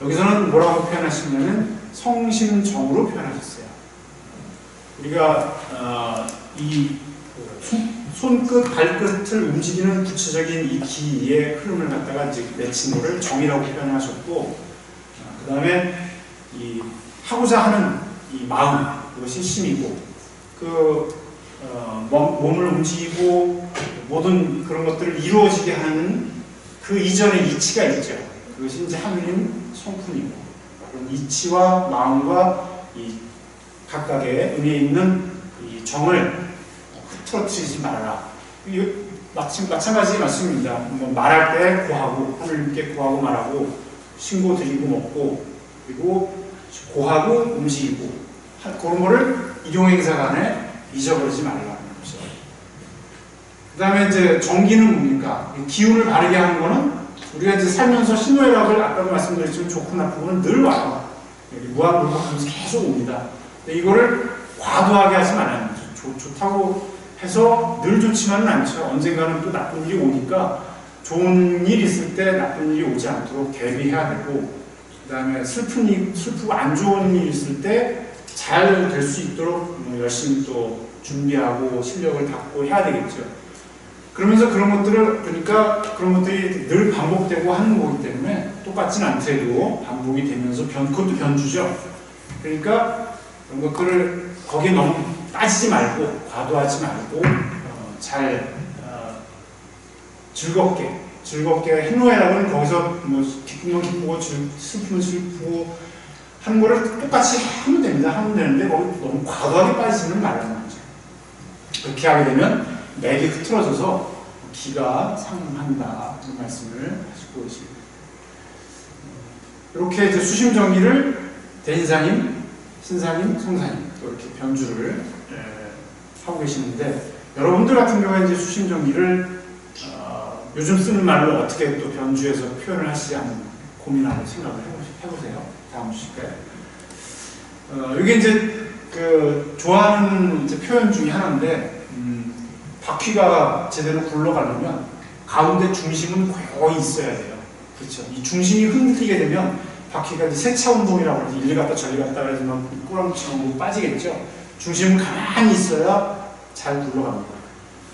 여기서는 뭐라고 표현하시냐면 성심정으로 표현하셨어요. 우리가 이 손끝, 발끝을 움직이는 구체적인 이 기의 흐름을 갖다가 이제 맺힌 거를 정이라고 표현하셨고, 그 다음에 이 하고자 하는 이 마음, 그것이 심이고, 몸을 움직이고 모든 그런 것들을 이루어지게 하는 그 이전의 이치가 있죠. 그것이 이제 하느님 성품이고, 그런 이치와 마음과 이 각각의 의미에 있는 이 정을 흐트러뜨리지 말아라. 마찬가지 말씀입니다. 뭐 말할 때 고하고, 하느님께 고하고 말하고, 신고 드리고 먹고, 그리고 고하고 움직이고, 그런 거를 일용행사 간에 잊어버리지 말라는 거죠. 그 다음에 이제 정기는 뭡니까? 기운을 바르게 하는 거는 우리가 이제 살면서 신노애락을 아까도 말씀드렸지만 좋고 나쁘고는 늘 와요. 무한불복하면서 계속 옵니다. 근데 이거를 과도하게 하지 말라는 거죠. 좋다고 해서 늘 좋지만은 않죠. 언젠가는 또 나쁜 일이 오니까 좋은 일 있을 때 나쁜 일이 오지 않도록 대비해야 되고, 그 다음에 슬프고 안 좋은 일 있을 때 잘 될 수 있도록 열심히 또 준비하고 실력을 닦고 해야 되겠죠. 그러면서 그러니까 그런 것들이 늘 반복되고 하는 거기 때문에 똑같진 않더라도 반복이 되면서 그것도 변주죠. 그러니까 그런 것들을 거기에 너무 빠지지 말고, 과도하지 말고, 잘 즐겁게 행로해라고는 거기서 뭐 기쁘면 기쁘고 슬프면 슬프고 하는 거를 똑같이 하면 됩니다. 하면 되는데 거기 너무 과도하게 빠지지는 말라는 거죠. 그렇게 하게 되면 맥이 흐트러져서 기가 상한다. 그런 말씀을 하시고 계십니다. 이렇게 이제 수심정리를 대인사님, 신사님, 성사님 또 이렇게 변주를 하고 계시는데, 여러분들 같은 경우에 이제 수심정리를 요즘 쓰는 말로 어떻게 또 변주해서 표현을 하시지 않는 고민하고 생각을 해보세요. 다음 주실까요? 이게 이제 좋아하는 이제 표현 중에 하나인데, 바퀴가 제대로 굴러가려면 가운데 중심은 거의 있어야 돼요. 그렇죠. 이 중심이 흔들리게 되면 바퀴가 이제 세차 운동이라고 해서 일리 갔다 저리 갔다 그래서 막 꼬랑치고 빠지겠죠. 중심은 가만히 있어야 잘 굴러갑니다.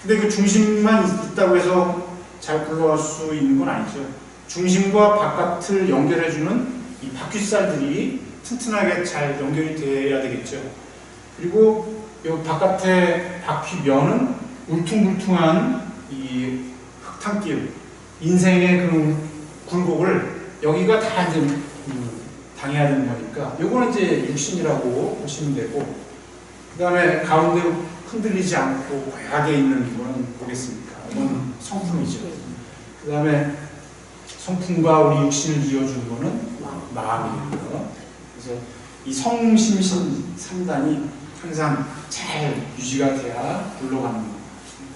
근데 그 중심만 있다고 해서 잘 굴러갈 수 있는 건 아니죠. 중심과 바깥을 연결해주는 이 바퀴살들이 튼튼하게 잘 연결이 돼야 되겠죠. 그리고 이 바깥의 바퀴면은 울퉁불퉁한 이 흙탕길, 인생의 그 굴곡을 여기가 다 이제 당해야 되는 거니까 요거는 이제 육신이라고 보시면 되고, 그 다음에 가운데 흔들리지 않고 고약하게 있는 이거는 뭐겠습니까? 이건 성품이죠. 그 다음에 성품과 우리 육신을 이어주는 거는 마음이고요. 그래서 이 성심신 3단이 항상 잘 유지가 돼야 굴러가는 거예요.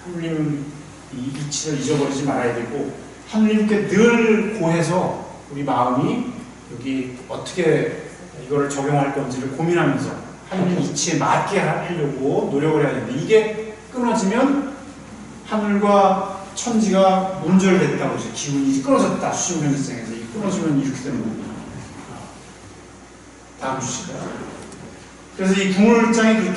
하느님 이 이치를 잊어버리지 말아야 되고, 하느님께 늘 고해서 우리 마음이 여기 어떻게 이거를 적용할 건지를 고민하면서 하느님 이치에 맞게 하려고 노력을 해야 되는데, 이게 끊어지면 하늘과 천지가 문절됐다고 하죠. 기운이 끊어졌다. 수십년생에서 끊어지면 이렇게 되는 겁니다. 다음 주시까요. 그래서 이 궁울장이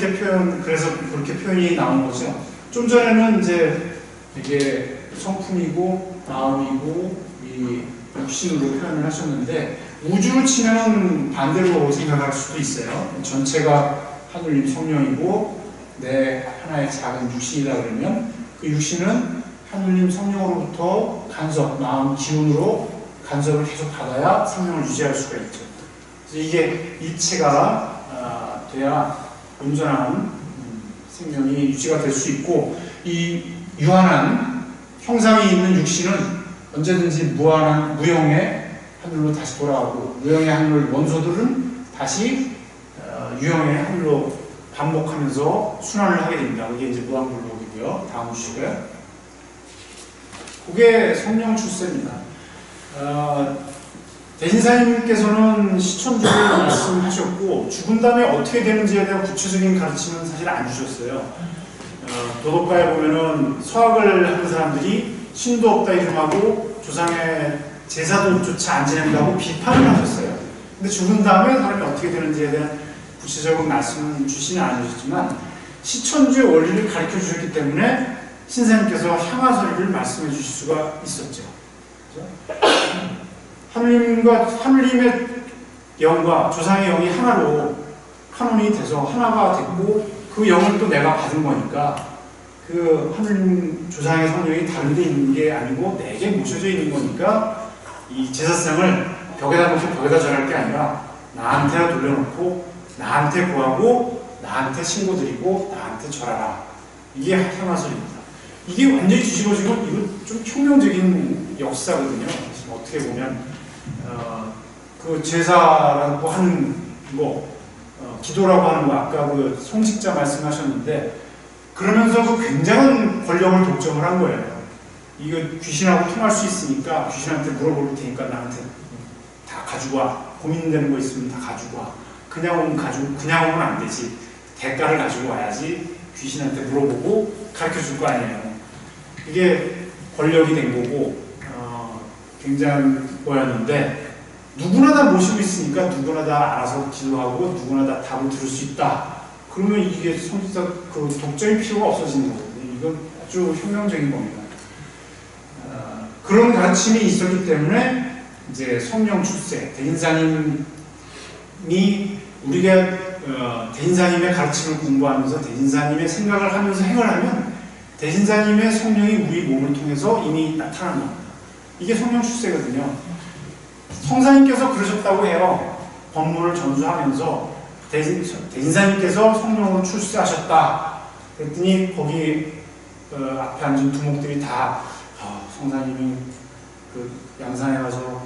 그래서 그렇게 표현이 나온 거죠. 좀 전에는 이제 이게 성품이고 마음이고 이 육신으로 표현을 하셨는데, 우주로 치면 반대로 생각할 수도 있어요. 전체가 하늘님 성령이고 내 하나의 작은 육신이다 그러면 그 육신은 하늘님 성령으로부터 간섭, 마음 기운으로 간섭을 계속 받아야 생명을 유지할 수가 있죠. 그래서 이게 일체가 돼야 온전한 생명이 유지가 될 수 있고, 이 유한한 형상이 있는 육신은 언제든지 무형의 하늘로 다시 돌아가고, 무형의 하늘 원소들은 다시 유형의 하늘로 반복하면서 순환을 하게 됩니다. 이게 이제 무한불복이고요. 다음 주시고요. 그게 성령 출세입니다. 대신사님께서는 시천주를 말씀하셨고, 죽은 다음에 어떻게 되는지에 대한 구체적인 가르침은 사실 안 주셨어요. 도덕가에 보면은 서학을 하는 사람들이 신도 없다 이름하고 조상의 제사도조차 안 지낸다고 비판을 하셨어요. 근데 죽은 다음에 사람이 어떻게 되는지에 대한 구체적인 말씀은 주시는 않으셨지만, 시천주의 원리를 가르쳐 주셨기 때문에 신사님께서 향화설을 말씀해 주실 수가 있었죠. 하느님의 영과 조상의 영이 하나로 한원이 돼서 하나가 됐고, 그 영을 또 내가 받은 거니까 그 하느님 조상의 성령이 다른 데 있는 게 아니고 내게 모셔져 있는 거니까, 이 제사상을 벽에다 놓고 벽에다 절할 게 아니라 나한테 돌려놓고 나한테 구하고 나한테 신고드리고 나한테 절하라. 이게 향화설입니다. 이게 완전히 뒤집어지고 이건 좀 혁명적인 역사거든요. 어떻게 보면 그 제사라고 하는 기도라고 하는 거, 아까 그 송식자 말씀하셨는데, 그러면서 그 굉장한 권력을 독점을 한 거예요. 이거 귀신하고 통할 수 있으니까 귀신한테 물어볼 테니까 나한테 다 가지고 와. 고민되는 거 있으면 다 가지고 와. 그냥 오면 안 되지. 대가를 가지고 와야지. 귀신한테 물어보고 가르쳐 줄 거 아니에요. 이게 권력이 된 거고, 굉장한 거였는데, 누구나 다 모시고 있으니까 누구나 다 알아서 기도하고 누구나 다 답을 들을 수 있다. 그러면 이게 성직자 그 독점이 필요가 없어지는 거거든요. 이건 아주 혁명적인 겁니다. 그런 가르침이 있었기 때문에 이제 성령 출세, 대인사님이 우리가 대인사님의 가르침을 공부하면서 대인사님의 생각을 하면서 행을 하면 대인사님의 성령이 우리 몸을 통해서 이미 나타나는 겁니다. 이게 성령 출세거든요. 성사님께서 그러셨다고 해요. 법문을 전수하면서 대인사님께서 성령으로 출세하셨다. 그랬더니 거기 앞에 앉은 두목들이 다 성사님이 그 양산에 가서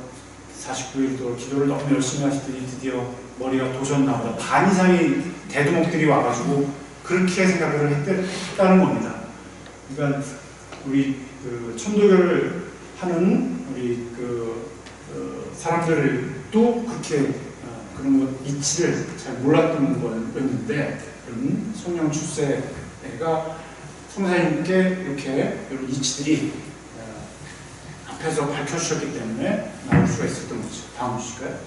49일 동안 기도를 너무 열심히 하시더니 드디어 머리가 도셨나 보다. 반 이상의 대두목들이 와가지고 그렇게 생각을 했다는 겁니다. 그러니까 우리 그 천도교를 하는 우리 사람들도 그렇게 그런 것 이치를 잘 몰랐던 거였는데, 그런 성령 출세가 성사님께 이렇게 이런 이치들이 앞에서 밝혀주셨기 때문에 나올 수가 있었던 거죠. 다음 주실까요?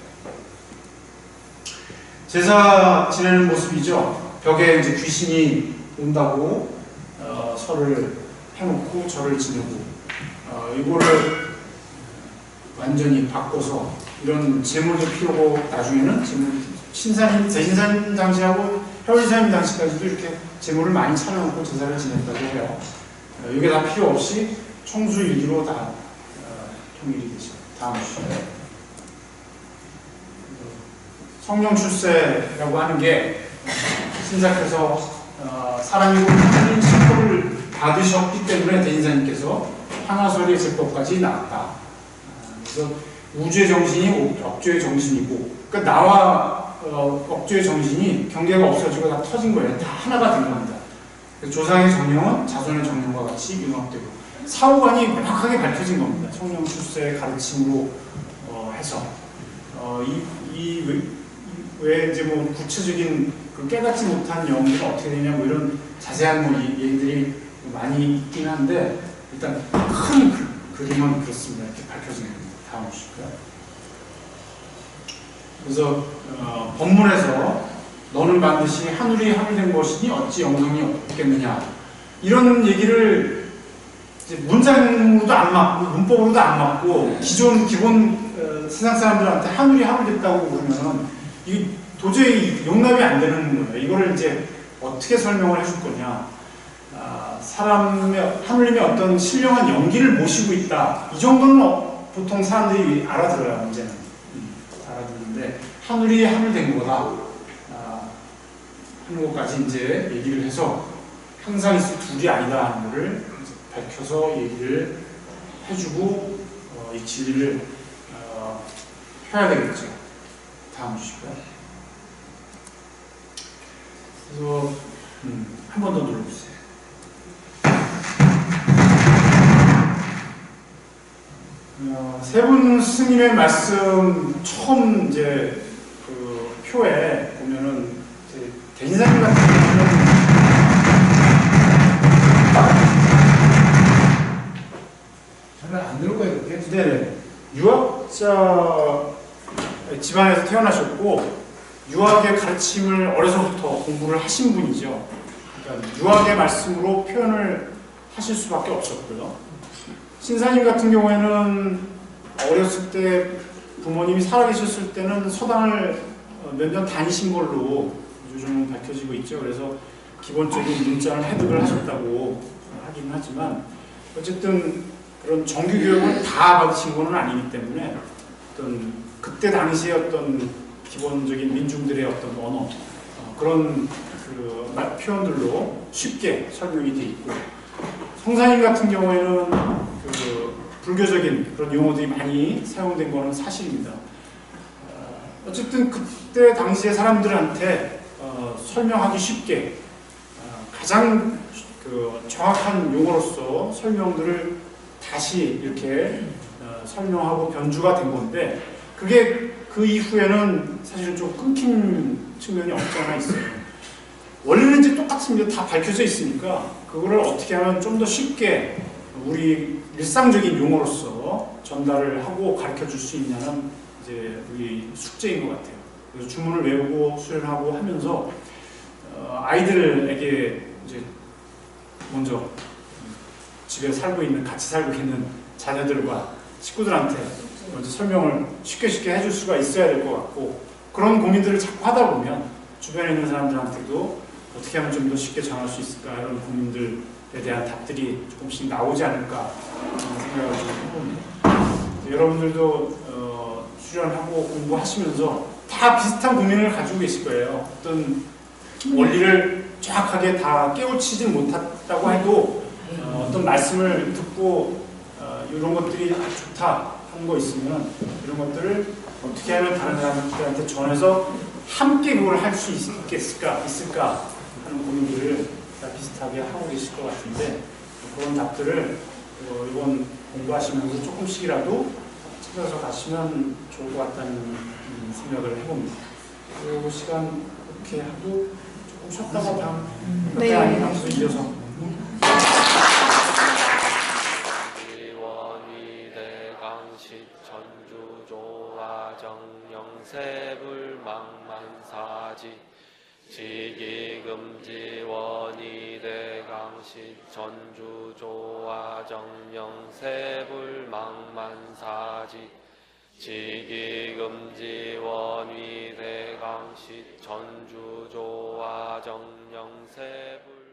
제사 지내는 모습이죠. 벽에 이제 귀신이 온다고 설을 해놓고 절을 지내고 이거를 완전히 바꿔서 이런 제물도 필요고 나중에는 제물 신사님 대신사님 당시하고 혈신사님 당시까지도 이렇게 제물을 많이 차려놓고 제사를 지냈다고 해요. 이게 다 필요 없이 청수일기로 다 통일이 되죠. 다음 주에 성령 출세라고 하는 게 신사께서 사람이고 하나님 신법을 받으셨기 때문에 대인사님께서 하나설의 제법까지 나왔다. 그래서 우주의 정신이 억주의 정신이고, 그러니까 나와 억주의 정신이 경계가 없어지고 다 터진 거예요. 다 하나가 된 겁니다. 조상의 정령은 자손의 정령과 같이 융합되고 사후관이 명확하게 밝혀진 겁니다. 성령 출세의 가르침으로 해서 왜 이제 뭐 구체적인 그 깨닫지 못한 영들은 어떻게 되냐 뭐 이런 자세한 뭐 얘기들이 많이 있긴 한데 일단 큰 그림은 그렇습니다. 이렇게 밝혀진 겁니다. 다음 주실까요? 그래서 본문에서 너는 반드시 하늘이 하늘된 것이니 어찌 영성이 없겠느냐 이런 얘기를 이제 문장으로도 안 맞고 문법으로도 안 맞고 기본 세상 사람들한테 하늘이 하늘됐다고 그러면은 이게 도저히 용납이 안 되는 거예요. 이거를 이제 어떻게 설명을 해줄 거냐. 하느님의 어떤 신령한 연기를 모시고 있다. 이 정도는 보통 사람들이 알아들어요. 문제는 알아듣는데 하늘이 하늘된 거다 하는 것까지 이제 얘기를 해서 항상 있을 둘이 아니다 하는 거를 밝혀서 얘기를 해주고 이 진리를 해야 되겠죠. 다음 주시고요. 그래서 한 번 더 눌러주세요. 세 분 스님의 말씀 처음 이제 그 표에 보면은 대인사님 같은 경우는 잘 안 들을 거예요, 그렇게? 네, 유학자 집안에서 태어나셨고 유학의 가르침을 어려서부터 공부를 하신 분이죠. 그러니까 유학의 말씀으로 표현을 하실 수밖에 없었고요. 신사님 같은 경우에는 어렸을 때 부모님이 살아계셨을 때는 서당을 몇 년 다니신 걸로 요즘은 밝혀지고 있죠. 그래서 기본적인 문자는 획득을 하셨다고 하긴 하지만 어쨌든 그런 정규 교육을 다 받으신 건 아니기 때문에 어떤 그때 당시의 어떤 기본적인 민중들의 어떤 언어 그런 그 표현들로 쉽게 설명이 돼 있고 성사님 같은 경우에는 그 불교적인 그런 용어들이 많이 사용된 거는 사실입니다. 어쨌든 그때 당시의 사람들한테 설명하기 쉽게 가장 그 정확한 용어로서 설명들을 다시 이렇게 설명하고 변주가 된 건데 그게 그 이후에는 사실은 좀 끊긴 측면이 없지 않아 있어요. 원래는 이제 똑같습니다. 다 밝혀져 있으니까 그거를 어떻게 하면 좀 더 쉽게 우리 일상적인 용어로서 전달을 하고 가르쳐 줄 수 있냐는 이제 우리 숙제인 것 같아요. 그래서 주문을 외우고 수련하고 하면서 아이들에게 이제 먼저 집에 같이 살고 있는 자녀들과 식구들한테 먼저 설명을 쉽게 해줄 수가 있어야 될 것 같고 그런 고민들을 자꾸 하다 보면 주변에 있는 사람들한테도 어떻게 하면 좀 더 쉽게 전할 수 있을까 이런 고민들에 대한 답들이 조금씩 나오지 않을까 하는 생각을 좀 해봅니다. 여러분들도 수련하고 공부하시면서 다 비슷한 고민을 가지고 계실 거예요. 어떤 원리를 정확하게 다 깨우치지 못했다고 해도 어떤 말씀을 듣고 이런 것들이 좋다 하는 거 있으면 이런 것들을 어떻게 하면 다른 사람들한테 전해서 함께 그걸 할 수 있을까 하는 고민들을 다 비슷하게 하고 계실 것 같은데 그런 답들을 이번 공부하시면서 조금씩이라도 찾아서 가시면 좋을 것 같다는 생각을 해봅니다. 그리고 시간 이렇게 하고 조금 쉬었다가 다음 몇 개 아니면 이어서 대강시 전주조화 정영세불망만사지 지기금지 원이 대강시 전주조화 정영세불망만사지 지기금지 원위 대강시 전주조화 정영세불